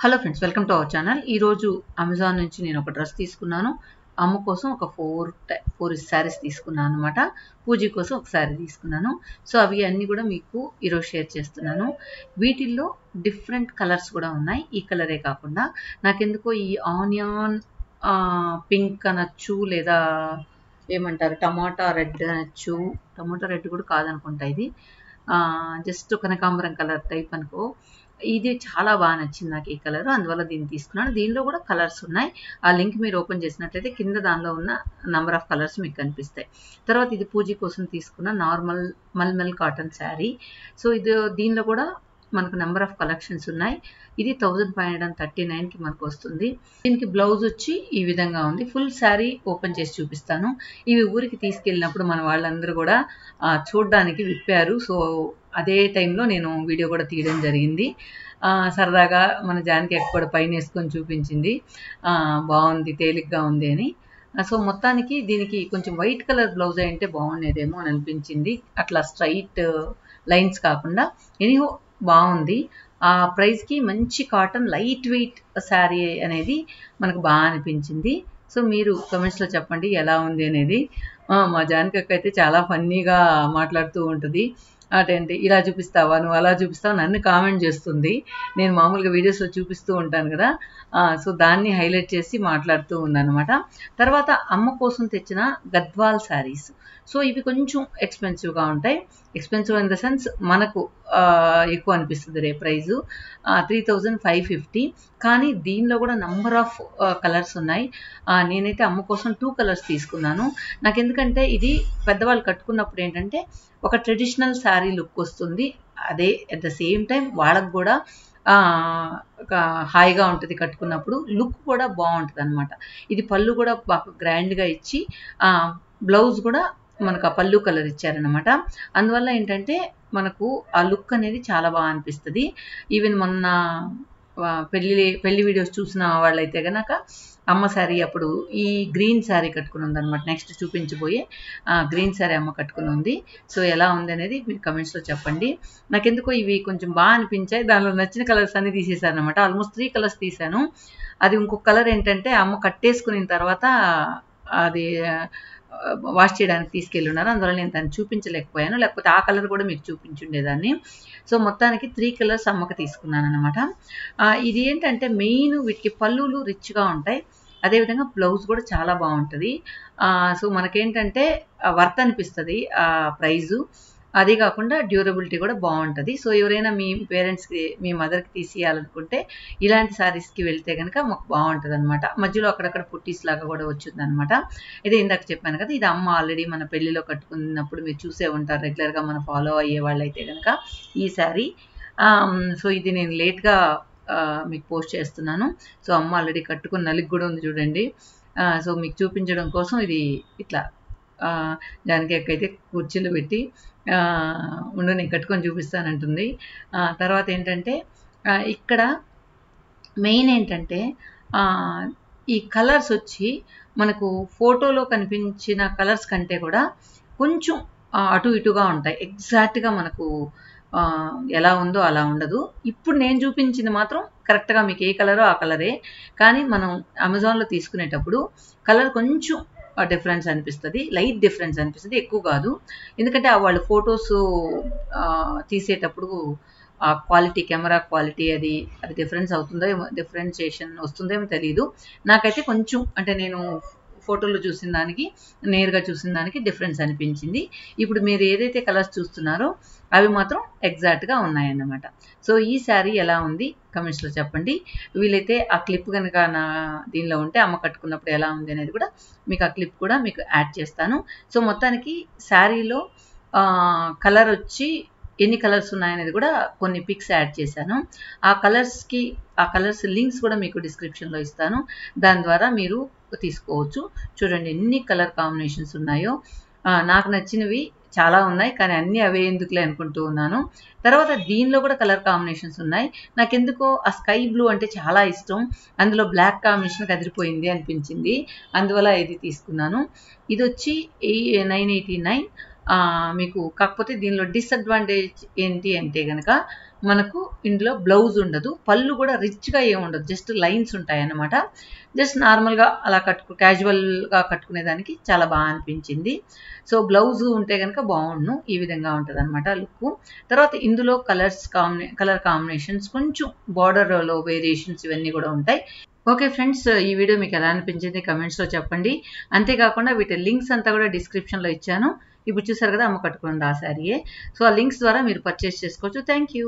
Hello friends, welcome to our channel. ఈరోజు Amazon నుంచి నేను ఒక డ్రెస్ తీసుకున్నాను. అమ్మ కోసం ఒక ఫోర్ శారీస్ తీసుకున్నాను అనమాట. పూజ కోసం ఒక శారీ తీసుకున్నాను. సో అవి అన్నీ కూడా మీకు ఈరోజు షేర్ చేస్తున్నాను. వీటిల్లో డిఫరెంట్ కలర్స్ కూడా ఉన్నాయి. ఈ కలరే కాకుండా నాకెందుకో ఈ ఆనియన్ పింక్ అనొచ్చు, లేదా ఏమంటారు టమాటా రెడ్ అనొచ్చు. టమాటా రెడ్ కూడా కాదనుకుంటా, ఇది జస్ట్ కనకాంబరం కలర్ టైప్ అనుకో. ఇది చాలా బాగా నచ్చింది నాకు ఈ కలర్, అందువల్ల దీన్ని తీసుకున్నాను. దీనిలో కూడా కలర్స్ ఉన్నాయి. ఆ లింక్ మీరు ఓపెన్ చేసినట్లయితే కింద దానిలో ఉన్న నంబర్ ఆఫ్ కలర్స్ మీకు కనిపిస్తాయి. తర్వాత ఇది పూజ కోసం తీసుకున్న నార్మల్ మల్మల్ కాటన్ శారీ. సో దీనిలో కూడా మనకు నెంబర్ ఆఫ్ కలెక్షన్స్ ఉన్నాయి. ఇది 1539కి మనకు వస్తుంది. దీనికి బ్లౌజ్ వచ్చి ఈ విధంగా ఉంది. ఫుల్ శారీ ఓపెన్ చేసి చూపిస్తాను. ఇవి ఊరికి తీసుకెళ్ళినప్పుడు మన వాళ్ళందరూ కూడా చూడడానికి విప్పారు. సో అదే టైంలో నేను వీడియో కూడా తీయడం జరిగింది. సరదాగా మన జానకి అక్క కూడా పైన వేసుకొని చూపించింది, బాగుంది, తేలిగ్గా ఉంది అని. సో మొత్తానికి దీనికి కొంచెం వైట్ కలర్ బ్లౌజ్ అంటే బాగుండేదేమో అని అనిపించింది. అట్లా స్ట్రైట్ లైన్స్ కాకుండా ఎనీహో బాగుంది. ఆ ప్రైస్కి మంచి కాటన్ లైట్ వెయిట్ శారీ అనేది మనకు బాగా అనిపించింది. సో మీరు కమెంట్స్లో చెప్పండి ఎలా ఉంది అనేది. మా జానకి అక్క అయితే చాలా ఫన్నీగా మాట్లాడుతూ ఉంటుంది. అటేంటి ఇలా చూపిస్తావా, నువ్వు అలా చూపిస్తావా, నన్ను కామెంట్ చేస్తుంది. నేను మామూలుగా వీడియోస్లో చూపిస్తూ ఉంటాను కదా, సో దాన్ని హైలైట్ చేసి మాట్లాడుతూ ఉందన్నమాట. తర్వాత అమ్మ కోసం తెచ్చిన గద్వాల్ శారీస్. సో ఇవి కొంచెం ఎక్స్పెన్సివ్గా ఉంటాయి. ఎక్స్పెన్సివ్ ఇన్ ద సెన్స్ మనకు ఎక్కువ అనిపిస్తుంది రే ప్రైజు, 3550. కానీ దీనిలో కూడా నంబర్ ఆఫ్ కలర్స్ ఉన్నాయి. నేనైతే అమ్మ కోసం 2 కలర్స్ తీసుకున్నాను. నాకు ఎందుకంటే ఇది పెద్దవాళ్ళు కట్టుకున్నప్పుడు ఏంటంటే ఒక ట్రెడిషనల్ శారీ లుక్ వస్తుంది. అదే అట్ ద సేమ్ టైం వాళ్ళకు కూడా హాయిగా ఉంటుంది కట్టుకున్నప్పుడు, లుక్ కూడా బాగుంటుంది అనమాట. ఇది పళ్ళు కూడా బాగా గ్రాండ్గా ఇచ్చి బ్లౌజ్ కూడా మనకు ఆ పళ్ళు కలర్ ఇచ్చారనమాట. అందువల్ల ఏంటంటే మనకు ఆ లుక్ అనేది చాలా బాగా అనిపిస్తుంది. ఈవెన్ మొన్న పెళ్లి వీడియోస్ చూసిన వాళ్ళైతే కనుక అమ్మ శారీ అప్పుడు ఈ గ్రీన్ శారీ కట్టుకుని ఉందన్నమాట. నెక్స్ట్ చూపించబోయే గ్రీన్ శారీ అమ్మ కట్టుకుని ఉంది. సో ఎలా ఉంది అనేది మీరు కమెంట్స్లో చెప్పండి. నాకెందుకో ఇవి కొంచెం బాగా అనిపించాయి. దానిలో నచ్చిన కలర్స్ అన్ని తీసేసాను అనమాట. ఆల్మోస్ట్ 3 కలర్స్ తీసాను. అది ఇంకొక కలర్ ఏంటంటే అమ్మ కట్టేసుకున్న తర్వాత అది వాష్ చేయడానికి తీసుకెళ్ళి ఉన్నారు, అందువల్ల నేను దాన్ని చూపించలేకపోయాను. లేకపోతే ఆ కలర్ కూడా మీకు చూపించుండేదాన్ని. సో మొత్తానికి 3 కలర్స్ అమ్మకి తీసుకున్నాను అనమాట. ఇది ఏంటంటే మెయిన్ వీటికి పళ్ళులు రిచ్గా ఉంటాయి, అదేవిధంగా బ్లౌజ్ కూడా చాలా బాగుంటుంది. సో మనకేంటంటే వర్త్ అనిపిస్తుంది ఆ ప్రైజు. అదే కాకుండా డ్యూరబిలిటీ కూడా బాగుంటుంది. సో ఎవరైనా మీ పేరెంట్స్కి, మీ మదర్కి తీసేయాలనుకుంటే ఇలాంటి శారీస్కి వెళ్తే కనుక మాకు బాగుంటుంది అనమాట. మధ్యలో అక్కడక్కడ పుట్టీస్ లాగా కూడా వచ్చింది అనమాట. ఇదే ఇందాక చెప్పాను కదా, ఇది అమ్మ ఆల్రెడీ మన పెళ్లిలో కట్టుకున్నప్పుడు మీరు చూసే ఉంటారు, రెగ్యులర్గా మన ఫాలో అయ్యే వాళ్ళైతే కనుక ఈ శారీ. సో ఇది నేను లేట్గా మీకు పోస్ట్ చేస్తున్నాను. సో అమ్మ ఆల్రెడీ కట్టుకుని నలిగి కూడా ఉంది చూడండి. సో మీకు చూపించడం కోసం ఇది ఇట్లా జానకి అక్క అయితే కుర్చీలు పెట్టి ఉండు నేను కట్టుకొని చూపిస్తానంటుంది. తర్వాత ఏంటంటే ఇక్కడ మెయిన్ ఏంటంటే ఈ కలర్స్ వచ్చి మనకు ఫోటోలో కనిపించిన కలర్స్ కంటే కూడా కొంచెం అటు ఇటుగా ఉంటాయి. ఎగ్జాక్ట్గా మనకు ఎలా ఉందో అలా ఉండదు. ఇప్పుడు నేను చూపించింది మాత్రం కరెక్ట్గా మీకు ఏ కలరో ఆ కలరే. కానీ మనం అమెజాన్లో తీసుకునేటప్పుడు కలర్ కొంచెం డిఫరెన్స్ అనిపిస్తుంది, లైట్ డిఫరెన్స్ అనిపిస్తుంది, ఎక్కువ కాదు. ఎందుకంటే వాళ్ళు ఫొటోస్ తీసేటప్పుడు ఆ క్వాలిటీ, కెమెరా క్వాలిటీ అది డిఫరెన్స్ అవుతుందో ఏమో, డిఫరెన్షియేషన్ వస్తుందో ఏమో తెలియదు. నాకైతే కొంచెం అంటే నేను ఫోటోలో చూసిన దానికి నేరుగా చూసిన దానికి డిఫరెన్స్ అనిపించింది. ఇప్పుడు మీరు ఏదైతే కలర్స్ చూస్తున్నారో అవి మాత్రం ఎగ్జాక్ట్గా ఉన్నాయన్నమాట. సో ఈ శారీ ఎలా ఉంది కమెంట్స్లో చెప్పండి. వీలైతే ఆ క్లిప్ కనుక నా దీనిలో ఉంటే అమ్మ కట్టుకున్నప్పుడు ఎలా ఉంది అనేది కూడా మీకు ఆ క్లిప్ కూడా మీకు యాడ్ చేస్తాను. సో మొత్తానికి శారీలో కలర్ వచ్చి ఎన్ని కలర్స్ ఉన్నాయనేది కూడా కొన్ని పిక్స్ యాడ్ చేశాను. ఆ కలర్స్ లింక్స్ కూడా మీకు డిస్క్రిప్షన్లో ఇస్తాను. దాని ద్వారా మీరు తీసుకోవచ్చు. చూడండి ఎన్ని కలర్ కాంబినేషన్స్ ఉన్నాయో. నాకు నచ్చినవి చాలా ఉన్నాయి, కానీ అన్నీ అవే ఎందుకులే అనుకుంటూ ఉన్నాను. తర్వాత దీనిలో కూడా కలర్ కాంబినేషన్స్ ఉన్నాయి. నాకెందుకో ఆ స్కై బ్లూ అంటే చాలా ఇష్టం. అందులో బ్లాక్ కాంబినేషన్ కదిరిపోయింది అనిపించింది, అందువల్ల ఇది తీసుకున్నాను. ఇది వచ్చి 989. మీకు కాకపోతే దీనిలో డిసడ్వాంటేజ్ ఏంటి అంటే కనుక మనకు ఇందులో బ్లౌజ్ ఉండదు, పళ్ళు కూడా రిచ్గా ఏమి ఉండదు, జస్ట్ లైన్స్ ఉంటాయి అన్నమాట. జస్ట్ నార్మల్గా అలా క్యాజువల్గా కట్టుకునేదానికి చాలా బాగా అనిపించింది. సో బ్లౌజ్ ఉంటే కనుక బాగుండు, ఈ విధంగా ఉంటుంది అనమాట లుక్. తర్వాత ఇందులో కలర్ కాంబినేషన్స్ కొంచెం బార్డర్లో వేరియేషన్స్ ఇవన్నీ కూడా ఉంటాయి. ఓకే ఫ్రెండ్స్, ఈ వీడియో మీకు ఎలా అనిపించింది కమెంట్స్లో చెప్పండి. అంతేకాకుండా వీటి లింక్స్ అంతా కూడా డిస్క్రిప్షన్లో ఇచ్చాను. ఇప్పుడు చూసారు కదా అమ్మ కట్టుకుంది ఆ శారీయే. సో ఆ లింక్స్ ద్వారా మీరు పర్చేస్ చేసుకోవచ్చు. Thank you.